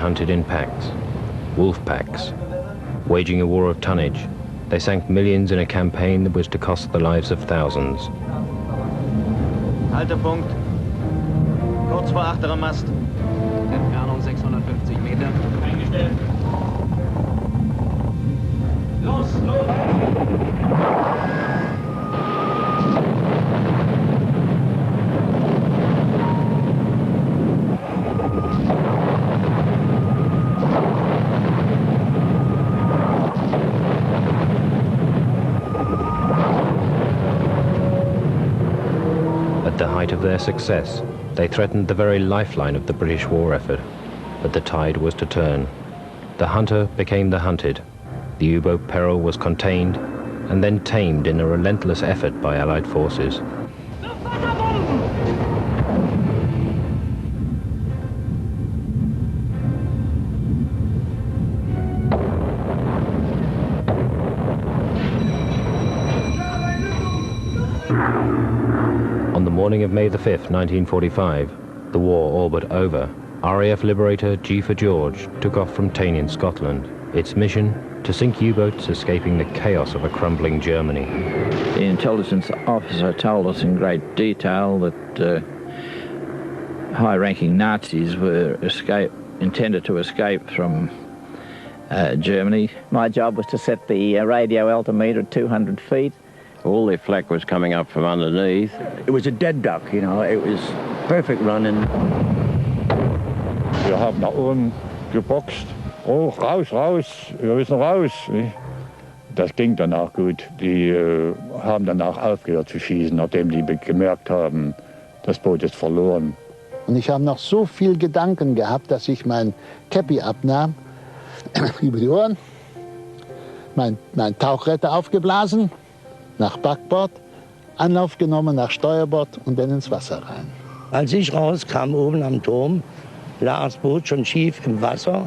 hunted in packs, wolf packs. Waging a war of tonnage, they sank millions in a campaign that was to cost the lives of thousands. Haltepunkt. Kurz vor achterem Mast. Entfernung 650 Meter. Eingestellt. Los, los! At the height of their success, they threatened the very lifeline of the British war effort, but the tide was to turn. The hunter became the hunted. The U-boat peril was contained and then tamed in a relentless effort by Allied forces. On the morning of May the 5th, 1945, the war all but over, RAF Liberator G for George took off from Tain in Scotland. Its mission, to sink U-boats escaping the chaos of a crumbling Germany. The intelligence officer told us in great detail that high-ranking Nazis were intended to escape from Germany. My job was to set the radio altimeter at 200 feet. All the flak was coming up from underneath. It was a dead duck, you know, it was perfect running. Wir haben nach oben geboxt. Oh, raus, raus, wir müssen raus. Das ging danach gut. Die haben danach aufgehört zu schießen, nachdem die gemerkt haben, das Boot ist verloren. Und ich habe noch so viel Gedanken gehabt, dass ich mein Käppi abnahm, über die Ohren, mein Tauchretter aufgeblasen, nach Backbord, Anlauf genommen nach Steuerbord und dann ins Wasser rein. Als ich rauskam oben am Turm, lag das Boot schon schief im Wasser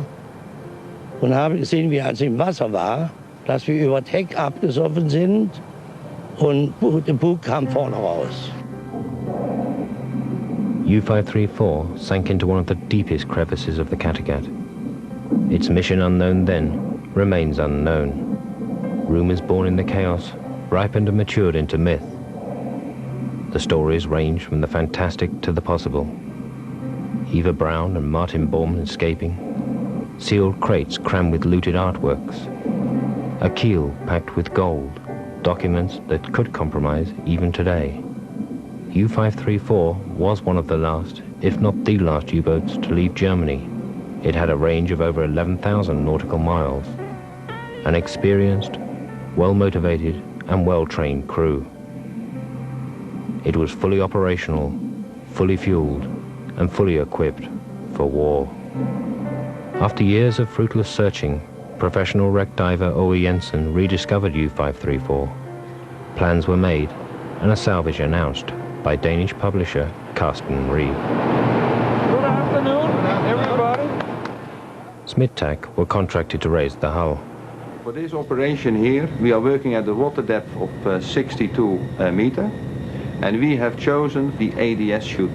und habe gesehen, wie als ich im Wasser war, dass wir über das Heck abgesoffen sind und der Bug kam vorne raus. U534 sank into one of the deepest crevices of the Kattegat. Its mission unknown then remains unknown. Rumours born in the chaos ripened and matured into myth. The stories range from the fantastic to the possible. Eva Braun and Martin Bormann escaping, sealed crates crammed with looted artworks, a keel packed with gold, documents that could compromise even today. U534 was one of the last, if not the last U-boats to leave Germany. It had a range of over 11,000 nautical miles, an experienced, well-motivated and well-trained crew. It was fully operational, fully fueled, and fully equipped for war. After years of fruitless searching, professional wreck diver Ove Jensen rediscovered U534. Plans were made and a salvage announced by Danish publisher Carsten Reed. Good afternoon, everybody. SMIT TAK were contracted to raise the hull. For this operation here, we are working at the water depth of 62 meter, and we have chosen the ADS chute.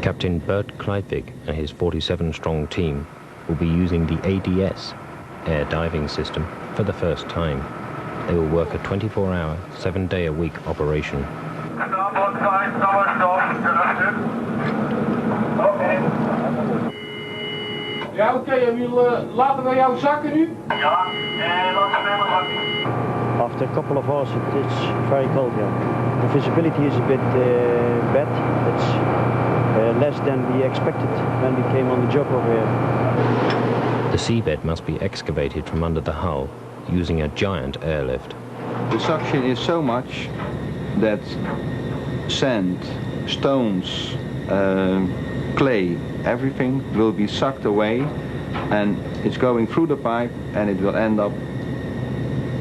Captain Bert Kleidvig and his 47-strong team will be using the ADS, air diving system, for the first time. They will work a 24-hour, 7-day-a-week operation. Ja, oké, laten we jou zakken nu? Ja, laten we hem zakken. After a couple of hours, it's very cold here. The visibility is a bit bad. It's less than we expected when we came on the job over here. The seabed must be excavated from under the hull using a giant airlift. The suction is so much that sand, stones, clay, everything will be sucked away, and it's going through the pipe and it will end up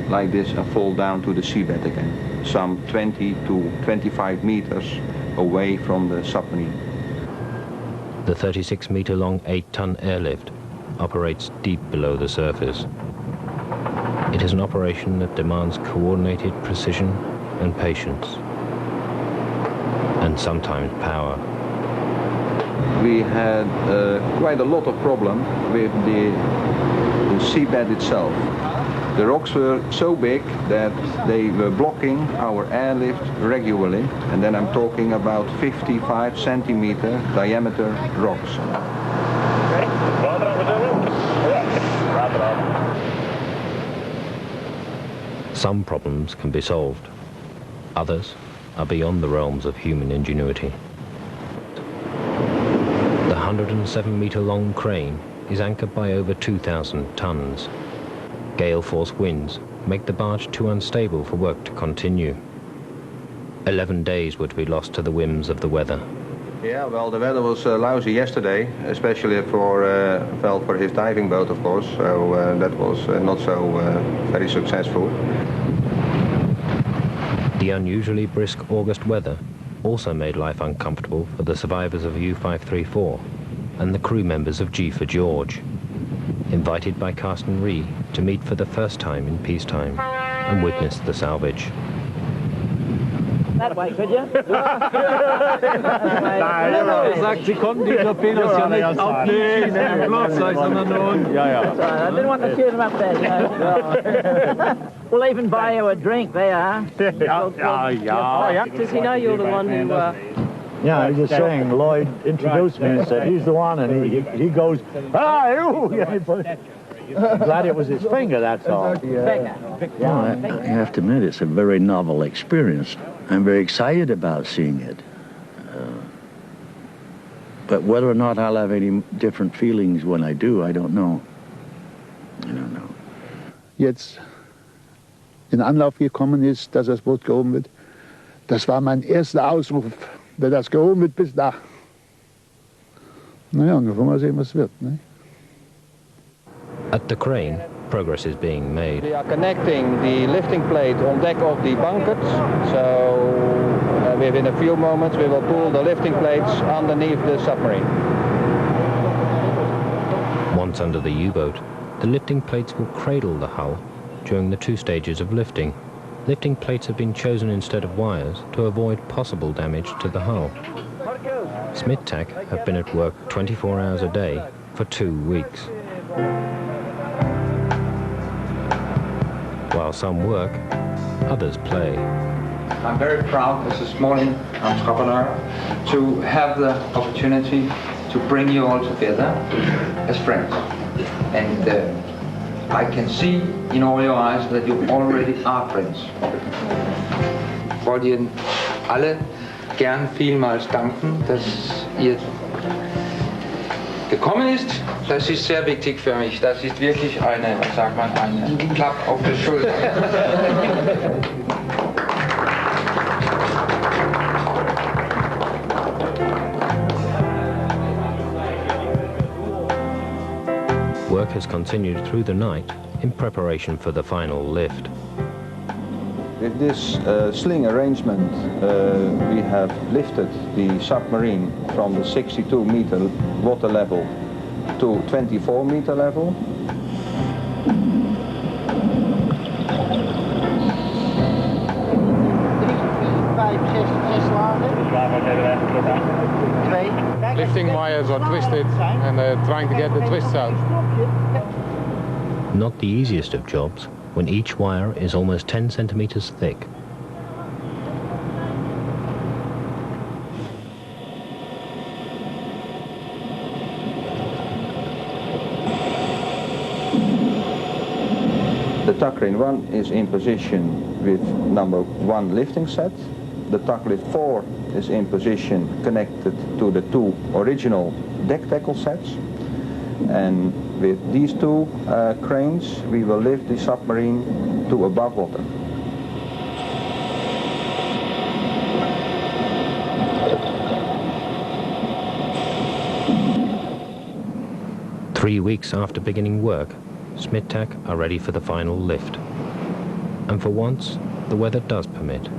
like this and fall down to the seabed again, some 20 to 25 meters away from the submarine. The 36-meter-long 8-ton airlift operates deep below the surface. It is an operation that demands coordinated precision and patience, and sometimes power. we had quite a lot of problem with the seabed itself. The rocks were so big that they were blocking our airlift regularly, and then I'm talking about 55 centimeter diameter rocks. Some problems can be solved. Others are beyond the realms of human ingenuity. The 107-meter-long crane is anchored by over 2,000 tons. Gale force winds make the barge too unstable for work to continue. 11 days were to be lost to the whims of the weather. Yeah, well, the weather was lousy yesterday, especially for his diving boat, of course, so that was not so very successful. The unusually brisk August weather also made life uncomfortable for the survivors of U534 and the crew members of G for George, invited by Carsten Ree to meet for the first time in peacetime and witness the salvage. That way, could you? Sagt, Sie konnten die Torpedos ja nicht abnehmen im Flugzeug, sondern nur unten. I didn't want to shoot them up there, you know. We'll even buy you a drink there. Does he know you're the one who... Yeah, I was just saying, Lloyd introduced me and said, he's the one, and he goes, ah, you! I'm glad it was his finger, that's all. Well, I have to admit, it's a very novel experience. I'm very excited about seeing it. But whether or not I'll have any different feelings when I do, I don't know. I don't know. Jetzt in Anlauf gekommen ist, dass das Boot gehoben wird, das war mein erster Ausruf, wenn das gehoben wird bis nach. Naja, ungefähr mal sehen, was wird. Ne? At the crane, progress is being made. We are connecting the lifting plate on deck of the bunkers, so within a few moments we will pull the lifting plates underneath the submarine. Once under the U-boat, the lifting plates will cradle the hull during the 2 stages of lifting. Lifting plates have been chosen instead of wires to avoid possible damage to the hull. SMIT TAK have been at work 24 hours a day for 2 weeks. While some work, others play. I'm very proud as a small entrepreneur to have the opportunity to bring you all together as friends. And I can see in all your eyes that you already are friends. Ich wollte Ihnen alle gern vielmals danken, dass ihr gekommen ist. Das ist sehr wichtig für mich. Das ist wirklich eine, sagt man, eine Klapp auf die Schulter. Work has continued through the night in preparation for the final lift. With this sling arrangement, we have lifted the submarine from the 62-meter water level to 24-meter level. Lifting wires are twisted and they're trying to get the twists out. Not the easiest of jobs when each wire is almost 10 centimeters thick. The tuck crane 1 is in position with number 1 lifting set. The tuck lift 4 is in position connected to the 2 original deck tackle sets. And with these 2 cranes, we will lift the submarine to above water. Three weeks after beginning work, SMIT TAK are ready for the final lift. And for once, the weather does permit.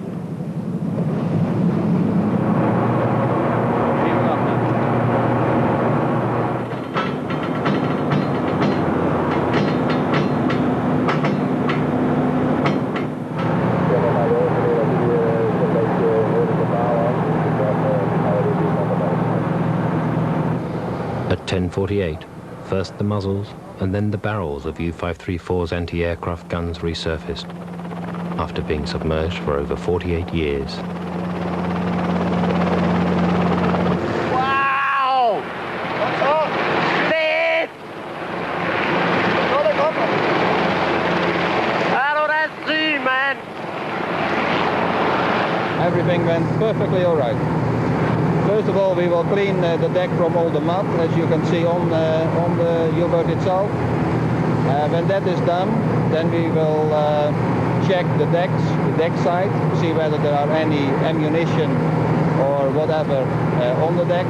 10:48, first the muzzles and then the barrels of U-534's anti-aircraft guns resurfaced, after being submerged for over 48 years. Wow! Fedt! Nå, der kommer! Er du da syg, mand? Everything went perfectly all right. First of all, we will clean the deck from all the mud, as you can see on the U-boat itself. When that is done, then we will check the deck side, see whether there are any ammunition or whatever on the deck.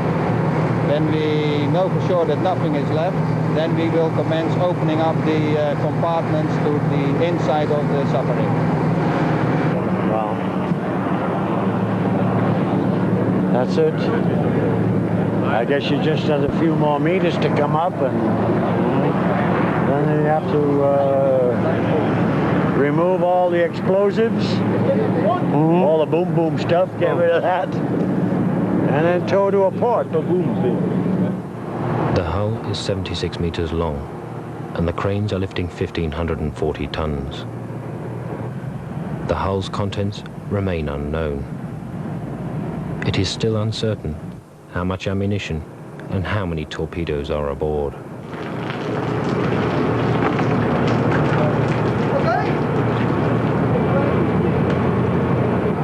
When we know for sure that nothing is left, then we will commence opening up the compartments to the inside of the submarine. Wow. That's it. I guess you just have a few more meters to come up, and then you have to remove all the explosives, all the boom boom stuff, get rid of that, and then tow to a port. The hull is 76 meters long, and the cranes are lifting 1,540 tons. The hull's contents remain unknown. It is still uncertain how much ammunition and how many torpedoes are aboard.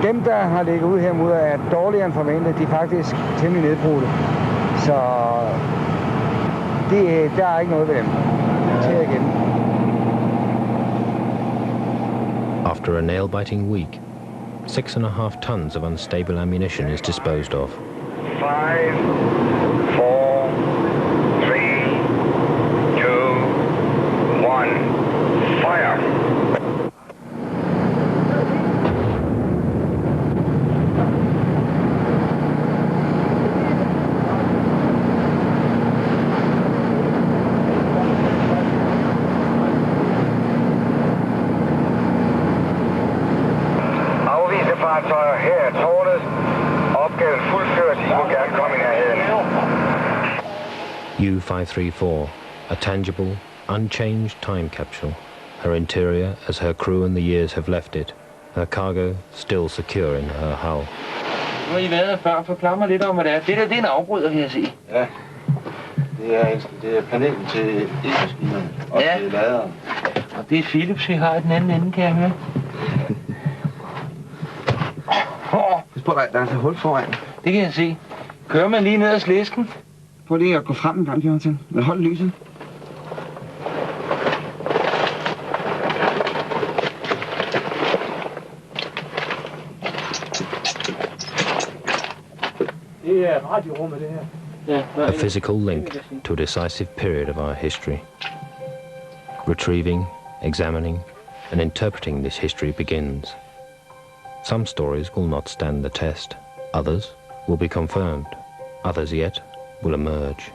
Dem, der har ligget ude her mod, er dårligere end forventet. De er faktisk temmelig nedbrudte. Så der er ikke noget ved dem. Til igen. After a nail-biting week, 6.5 tons of unstable ammunition is disposed of. 5, 4, 3, 2, 1, fire! Fartøjer her er tårnet. Opgaven fuldført. I må gerne komme herhen. U-534, a tangible, unchanged time capsule. Her interior as her crew and the years have left it. Her cargo still secure in her hull. Nu har I været her før. Forklar mig lidt om, hvad det er. Det der, det er en afbryder, kan jeg se. Ja, det er panelen til e-maskinerne og til laderen. Og det er Philips, vi har i den anden ende, kan jeg høre. Husk på, der er et hul foran. Det kan jeg se. Kører man lige ned ad slæsken? Prøv lige at gå frem en gang, Jonathan. Hold lyset. Det er radiorummet, det her. A physical link to a decisive period of our history. Retrieving, examining, and interpreting this history begins. Some stories will not stand the test. Others will be confirmed. Others yet will emerge.